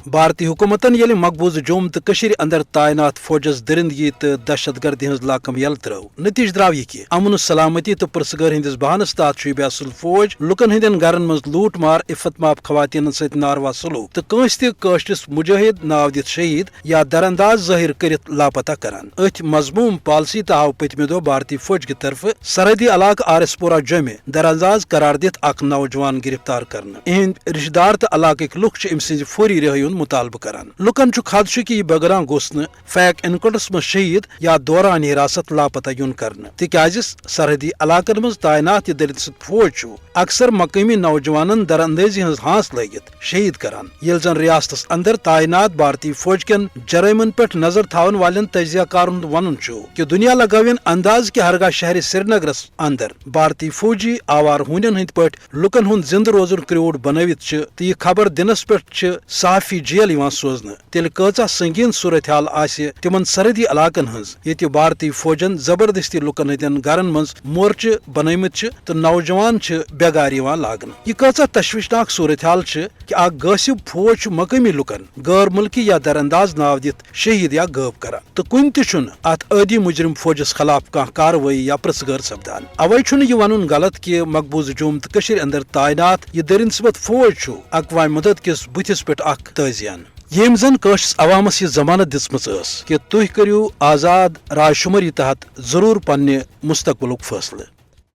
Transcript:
بھارتی حکومتن یل مقبوضہ جوم تو اندر تعینات فوجس درندگی تو دہشت گردی ہز لاکم یل ترو نتیجہ درو یہ کہ امن سلامتی تو پرسگر ہندس بہانس تحت یہ اصل فوج لکن ہندین گرن مز لوٹ مار عفت ماب خواتین ست ناروا سلوک تو کنس تشرس مجاہد ناو دت شہید یا درانداز ظاہر کرت لاپتہ کران ات مضموم پالسی تو آو پتمہ دہ بھارتی فوج کی طرف سرحدی علاقہ آر ایس پورہ جمع درانداز قرار دت اخ نوجوان گرفتار کرنا اہند رشتہ دار تو علاقہ لک ام سز فوری رہائی مطالبہ کران لکن خدشہ کہ یہ بغران گوس نا فیک انکاؤنٹرس مز شہید یا دوران حراست لاپتہ یون کرنا تکیاز سرحدی علاقن مز تعینات یہ دلت فوج اکثر مقامی نوجوانن دراندازی ہز ہانس لگت شہید کران یل زن ریاستس اندر تعینات بھارتی فوج کن جرائمن پہ نظر تھاون والن تجزیہ کارن ون کہ دنیا لگاوین انداز کہ ہرگاہ شہر سری نگرس اندر بھارتی فوجی آوار ہونین ہند پہ لکن ہند زند روزن کریوڑ بنوت تو یہ خبر دنس پہ صحافی جیل سوزن تیل کچا سنگین صورتحال آسہ تمن سرحدی علاقن ہز یہ بھارتی فوجن زبردستی لکن ہندین گرن مز مورچہ بنمت تو نوجوان بےگار لاگن یہ کچا تشویشناک صورتحال کہ اخ غاصب فوج مقامی لکن غیر ملکی یا درانداز ناو دت شہید یا غائب کران تو کن تہ ات عادی مجرم فوجس خلاف کھانا کاروٲیی یا پرسگر سپدان اوے یہ ون غلط کہ مقبوضہ جوم تو اندر تعینات یہ درنسبت فوج اقوام متحدہ کس بتس پہ اخ تازیان یم زن قشس عوامس یہ ضمانت دژمٕژ ٲس کہ تُہۍ کٔرِو آزاد راے شماری تحت ضرور پننہِ مستقبلُک فٲصلہٕ